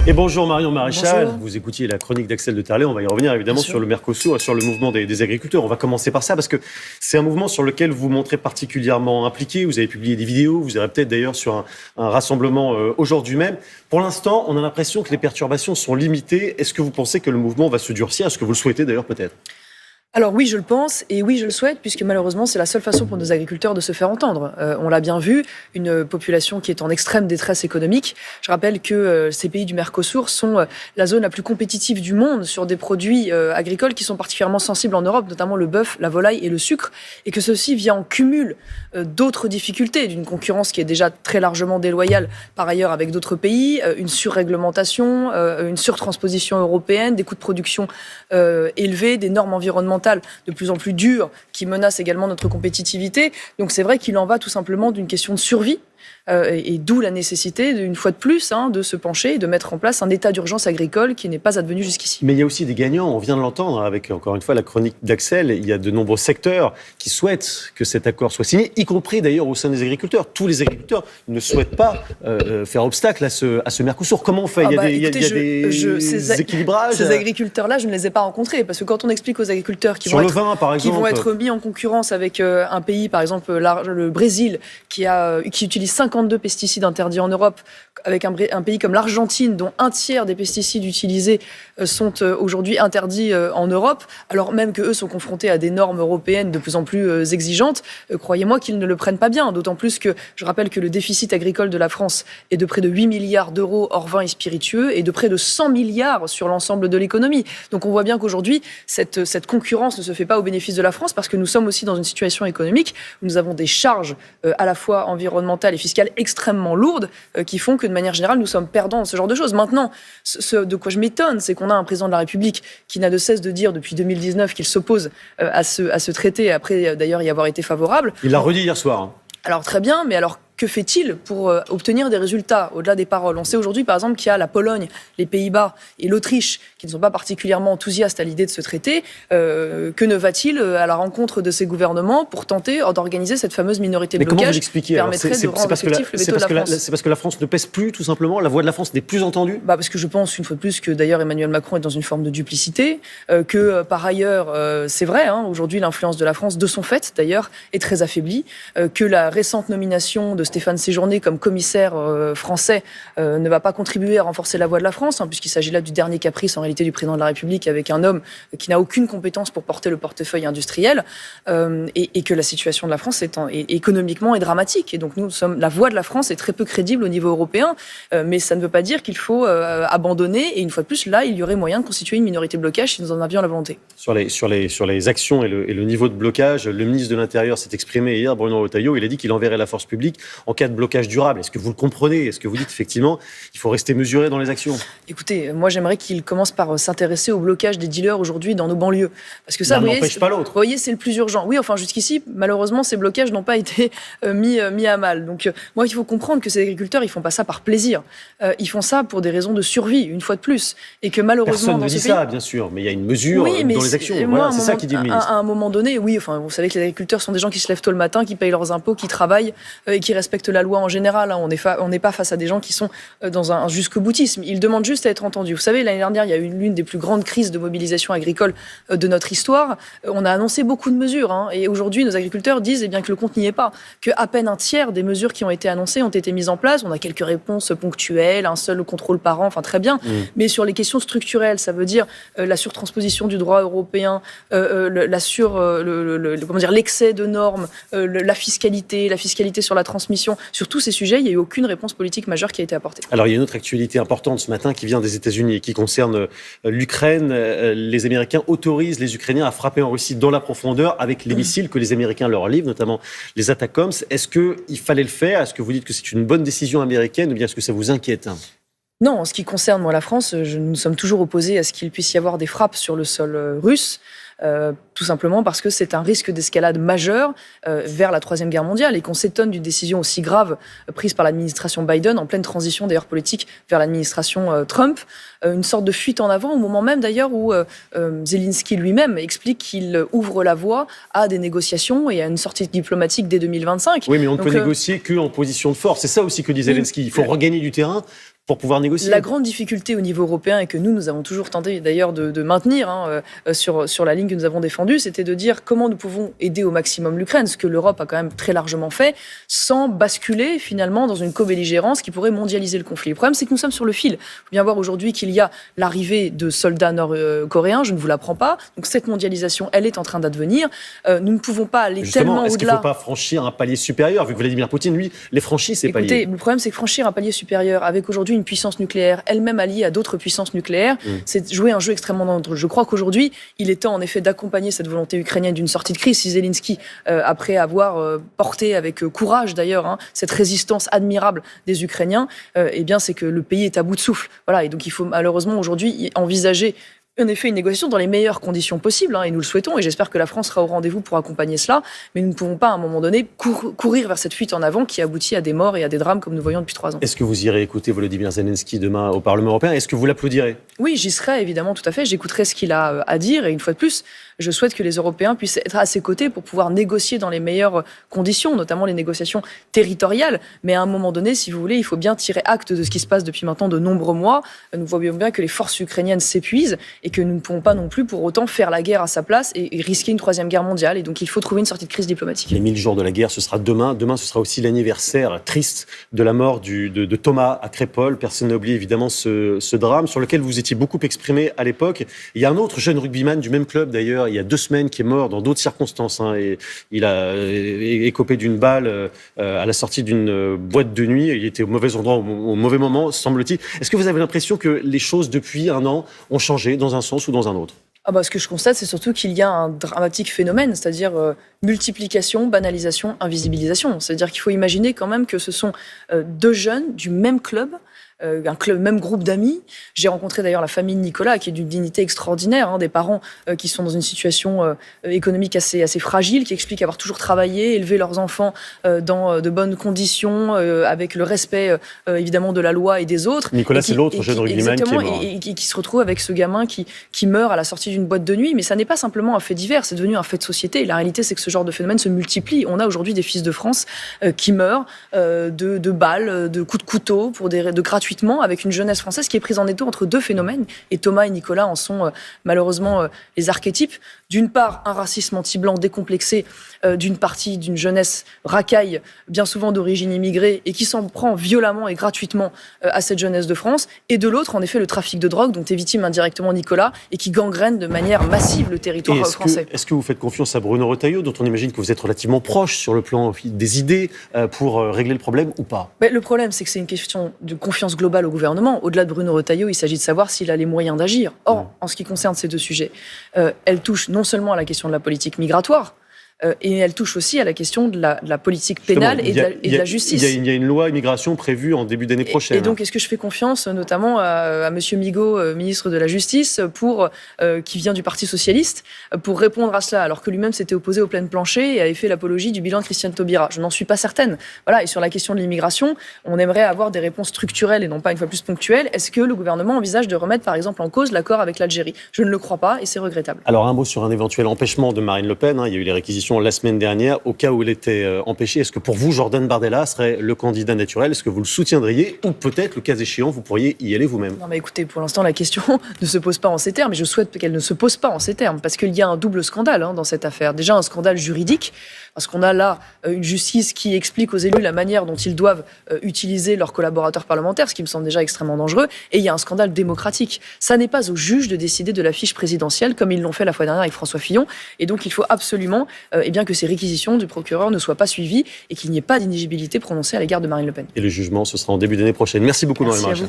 Et bonjour Marion Maréchal, Bonjour. Vous écoutiez la chronique d'Axel de Terlet, on va y revenir évidemment sur le Mercosur et sur le mouvement des agriculteurs. On va commencer par ça parce que c'est un mouvement sur lequel vous vous montrez particulièrement impliqué, vous avez publié des vidéos, vous irez peut-être d'ailleurs sur un rassemblement aujourd'hui même. Pour l'instant, on a l'impression que les perturbations sont limitées. Est-ce que vous pensez que le mouvement va se durcir? Est-ce que vous le souhaitez d'ailleurs peut-être? Alors oui, je le pense et oui, je le souhaite, puisque malheureusement, c'est la seule façon pour nos agriculteurs de se faire entendre. On l'a bien vu, une population qui est en extrême détresse économique. Je rappelle que ces pays du Mercosur sont la zone la plus compétitive du monde sur des produits agricoles qui sont particulièrement sensibles en Europe, notamment le bœuf, la volaille et le sucre, et que ceci vient en cumul d'autres difficultés, d'une concurrence qui est déjà très largement déloyale par ailleurs avec d'autres pays, une surréglementation, une surtransposition européenne, des coûts de production élevés, des normes environnementales de plus en plus dures qui menacent également notre compétitivité. Donc c'est vrai qu'il en va tout simplement d'une question de survie. Et d'où la nécessité, une fois de plus, de se pencher et de mettre en place un état d'urgence agricole qui n'est pas advenu jusqu'ici. Mais il y a aussi des gagnants, on vient de l'entendre avec, encore une fois, la chronique d'Axel. Il y a de nombreux secteurs qui souhaitent que cet accord soit signé, y compris d'ailleurs au sein des agriculteurs. Tous les agriculteurs ne souhaitent pas faire obstacle à ce Mercosur. Comment on fait? Il y a des équilibrages. Ces agriculteurs-là, je ne les ai pas rencontrés, parce que quand on explique aux agriculteurs qui vont être mis en concurrence avec un pays, par exemple le Brésil, qui utilise 52 pesticides interdits en Europe, avec un pays comme l'Argentine, dont un tiers des pesticides utilisés sont aujourd'hui interdits en Europe, alors même qu'eux sont confrontés à des normes européennes de plus en plus exigeantes, croyez-moi qu'ils ne le prennent pas bien. D'autant plus que je rappelle que le déficit agricole de la France est de près de 8 milliards d'euros hors vin et spiritueux et de près de 100 milliards sur l'ensemble de l'économie. Donc on voit bien qu'aujourd'hui, cette concurrence ne se fait pas au bénéfice de la France, parce que nous sommes aussi dans une situation économique où nous avons des charges à la fois environnementales et fiscales extrêmement lourdes qui font que de manière générale, nous sommes perdants dans ce genre de choses. Maintenant, ce de quoi je m'étonne, c'est qu'on a un président de la République qui n'a de cesse de dire depuis 2019 qu'il s'oppose à ce traité, après d'ailleurs y avoir été favorable. Il l'a redit hier soir. Alors très bien, mais alors que fait-il pour obtenir des résultats au-delà des paroles? On sait aujourd'hui, par exemple, qu'il y a la Pologne, les Pays-Bas et l'Autriche qui ne sont pas particulièrement enthousiastes à l'idée de ce traité. Que ne va-t-il à la rencontre de ces gouvernements pour tenter d'organiser cette fameuse minorité de blocage? Mais comment vous l'expliquez? Qui permettrait de rendre effectif le veto de la France? C'est parce que la France ne pèse plus, tout simplement? La voix de la France n'est plus entendue? Parce que je pense, une fois de plus, que d'ailleurs Emmanuel Macron est dans une forme de duplicité, que par ailleurs, c'est vrai, aujourd'hui l'influence de la France, de son fait d'ailleurs, est très affaiblie, que la récente nomination de Stéphane Séjourné comme commissaire français ne va pas contribuer à renforcer la voix de la France, puisqu'il s'agit là du dernier caprice en réalité du président de la République, avec un homme qui n'a aucune compétence pour porter le portefeuille industriel, et que la situation de la France économiquement est dramatique. Et donc la voix de la France est très peu crédible au niveau européen, mais ça ne veut pas dire qu'il faut abandonner. Et une fois de plus, là, il y aurait moyen de constituer une minorité de blocage si nous en avions la volonté. Sur les actions et le niveau de blocage, le ministre de l'Intérieur s'est exprimé hier, Bruno Retailleau. Il a dit qu'il enverrait la force publique en cas de blocage durable. Est-ce que vous le comprenez? Est-ce que vous dites effectivement qu'il faut rester mesuré dans les actions? Écoutez, moi j'aimerais qu'il commence par s'intéresser au blocage des dealers aujourd'hui dans nos banlieues. Parce que ça, l'un n'empêche pas l'autre. Vous voyez, c'est le plus urgent. Oui, enfin jusqu'ici, malheureusement, ces blocages n'ont pas été mis à mal. Donc moi, il faut comprendre que ces agriculteurs, ils font pas ça par plaisir. Ils font ça pour des raisons de survie, une fois de plus. Et que malheureusement, personne ne dit ça, bien sûr, mais il y a une mesure dans les actions. Voilà, c'est ça qui dit le ministre. À un moment donné, oui, enfin, vous savez que les agriculteurs sont des gens qui se lèvent tôt le matin, qui payent leurs impôts, qui travaillent et qui respectent la loi en général. On n'est pas face à des gens qui sont dans un jusqu'au-boutisme. Ils demandent juste à être entendus. Vous savez, l'année dernière, il y a eu l'une des plus grandes crises de mobilisation agricole de notre histoire. On a annoncé beaucoup de mesures. Et aujourd'hui, nos agriculteurs disent que le compte n'y est pas. Qu'à peine un tiers des mesures qui ont été annoncées ont été mises en place. On a quelques réponses ponctuelles, un seul contrôle par an, enfin très bien. Mais sur les questions structurelles, ça veut dire la surtransposition du droit européen, l'excès de normes, la fiscalité sur la transmission. Sur tous ces sujets, il n'y a eu aucune réponse politique majeure qui a été apportée. Alors, il y a une autre actualité importante ce matin qui vient des États-Unis et qui concerne l'Ukraine. Les Américains autorisent les Ukrainiens à frapper en Russie dans la profondeur avec les missiles que les Américains leur livrent, notamment les ATACMS. Est-ce qu'il fallait le faire? Est-ce que vous dites que c'est une bonne décision américaine ou bien est-ce que ça vous inquiète? Non, en ce qui concerne la France, nous sommes toujours opposés à ce qu'il puisse y avoir des frappes sur le sol russe. Tout simplement parce que c'est un risque d'escalade majeur vers la Troisième Guerre mondiale et qu'on s'étonne d'une décision aussi grave prise par l'administration Biden, en pleine transition d'ailleurs politique vers l'administration Trump, une sorte de fuite en avant au moment même d'ailleurs où Zelensky lui-même explique qu'il ouvre la voie à des négociations et à une sortie diplomatique dès 2025. Oui, mais on ne peut négocier qu'en position de force. C'est ça aussi que dit Zelensky. Il faut regagner du terrain pour pouvoir négocier. La grande difficulté au niveau européen, et que nous avons toujours tenté d'ailleurs de maintenir sur la ligne que nous avons défendue, c'était de dire comment nous pouvons aider au maximum l'Ukraine, ce que l'Europe a quand même très largement fait, sans basculer finalement dans une co-belligérance qui pourrait mondialiser le conflit. Le problème, c'est que nous sommes sur le fil. Il faut bien voir aujourd'hui qu'il y a l'arrivée de soldats nord-coréens, je ne vous l'apprends pas. Donc cette mondialisation, elle est en train d'advenir. Nous ne pouvons pas aller tellement au-delà. Est-ce qu'il ne faut pas franchir un palier supérieur, vu que Vladimir Poutine, lui, les franchit, ces paliers? Écoutez, le problème, c'est que franchir un palier supérieur, avec aujourd'hui une puissance nucléaire, elle-même alliée à d'autres puissances nucléaires, c'est jouer un jeu extrêmement dangereux. Je crois qu'aujourd'hui, il est temps en effet d'accompagner cette volonté ukrainienne d'une sortie de crise. Si Zelensky, après avoir porté avec courage d'ailleurs cette résistance admirable des Ukrainiens, eh bien c'est que le pays est à bout de souffle. Voilà, et donc il faut malheureusement aujourd'hui envisager en effet une négociation dans les meilleures conditions possibles, et nous le souhaitons, et j'espère que la France sera au rendez-vous pour accompagner cela, mais nous ne pouvons pas à un moment donné courir vers cette fuite en avant qui aboutit à des morts et à des drames comme nous voyons depuis 3 ans. Est-ce que vous irez écouter Volodymyr Zelensky demain au Parlement européen? Est-ce que vous l'applaudirez? Oui, j'y serai évidemment tout à fait, j'écouterai ce qu'il a à dire, et une fois de plus, je souhaite que les Européens puissent être à ses côtés pour pouvoir négocier dans les meilleures conditions, notamment les négociations territoriales, mais à un moment donné, si vous voulez, il faut bien tirer acte de ce qui se passe depuis maintenant de nombreux mois. Nous voyons bien que les forces ukrainiennes s'épuisent, et que nous ne pouvons pas non plus pour autant faire la guerre à sa place et risquer une 3e guerre mondiale. Et donc il faut trouver une sortie de crise diplomatique. Les 1000 jours de la guerre, ce sera demain. Demain, ce sera aussi l'anniversaire triste de la mort de Thomas à Crépol. Personne n'a oublié évidemment ce drame sur lequel vous étiez beaucoup exprimé à l'époque. Il y a un autre jeune rugbyman du même club d'ailleurs, il y a 2 semaines, qui est mort dans d'autres circonstances. Et il a écopé d'une balle à la sortie d'une boîte de nuit. Il était au mauvais endroit, au mauvais moment, semble-t-il. Est-ce que vous avez l'impression que les choses depuis un an ont changé dans un sens ou dans un autre? Ce que je constate, c'est surtout qu'il y a un dramatique phénomène, c'est-à-dire multiplication, banalisation, invisibilisation. C'est-à-dire qu'il faut imaginer quand même que ce sont 2 jeunes du même club, même groupe d'amis. J'ai rencontré d'ailleurs la famille de Nicolas, qui est d'une dignité extraordinaire, des parents qui sont dans une situation économique assez fragile, qui expliquent avoir toujours travaillé, élevé leurs enfants dans de bonnes conditions, avec le respect évidemment de la loi et des autres. Nicolas, c'est l'autre jeune rugbyman qui est mort. Et qui se retrouve avec ce gamin qui meurt à la sortie d'une boîte de nuit. Mais ça n'est pas simplement un fait divers, c'est devenu un fait de société. Et la réalité, c'est que ce genre de phénomène se multiplie. On a aujourd'hui des fils de France qui meurent de balles, de coups de couteau, de gratuitement, avec une jeunesse française qui est prise en étau entre 2 phénomènes. Et Thomas et Nicolas en sont malheureusement les archétypes. D'une part, un racisme anti-blanc décomplexé d'une partie d'une jeunesse racaille, bien souvent d'origine immigrée, et qui s'en prend violemment et gratuitement à cette jeunesse de France. Et de l'autre, en effet, le trafic de drogue, dont est victime indirectement Nicolas, et qui gangrène de manière massive le territoire français. Est-ce que vous faites confiance à Bruno Retailleau, dont on imagine que vous êtes relativement proche sur le plan des idées, pour régler le problème ou pas? Le problème, c'est que c'est une question de confiance globale au gouvernement. Au-delà de Bruno Retailleau, il s'agit de savoir s'il a les moyens d'agir. Or, en ce qui concerne ces 2 sujets, elle touche non seulement à la question de la politique migratoire, et elle touche aussi à la question de la politique pénale et de la justice. Il y a une loi immigration prévue en début d'année prochaine. Et donc, est-ce que je fais confiance notamment à M. Migaud, ministre de la Justice, qui vient du Parti Socialiste, pour répondre à cela, alors que lui-même s'était opposé au plein plancher et avait fait l'apologie du bilan de Christiane Taubira? Je n'en suis pas certaine. Voilà. Et sur la question de l'immigration, on aimerait avoir des réponses structurelles et non pas une fois plus ponctuelles. Est-ce que le gouvernement envisage de remettre, par exemple, en cause l'accord avec l'Algérie? Je ne le crois pas et c'est regrettable. Alors, un mot sur un éventuel empêchement de Marine Le Pen. Il y a eu les réquisitions la semaine dernière. Au cas où elle était empêchée, est-ce que pour vous, Jordan Bardella serait le candidat naturel? Est-ce que vous le soutiendriez? Ou peut-être, le cas échéant, vous pourriez y aller vous-même? Non, mais écoutez, pour l'instant, la question ne se pose pas en ces termes, et je souhaite qu'elle ne se pose pas en ces termes, parce qu'il y a un double scandale dans cette affaire. Déjà, un scandale juridique, parce qu'on a là une justice qui explique aux élus la manière dont ils doivent utiliser leurs collaborateurs parlementaires, ce qui me semble déjà extrêmement dangereux, et il y a un scandale démocratique. Ça n'est pas aux juges de décider de la fiche présidentielle, comme ils l'ont fait la fois dernière avec François Fillon, et donc il faut absolument que ces réquisitions du procureur ne soient pas suivies et qu'il n'y ait pas d'inéligibilité prononcée à l'égard de Marine Le Pen. Et le jugement, ce sera en début d'année prochaine. Merci beaucoup, Noël Maréchal.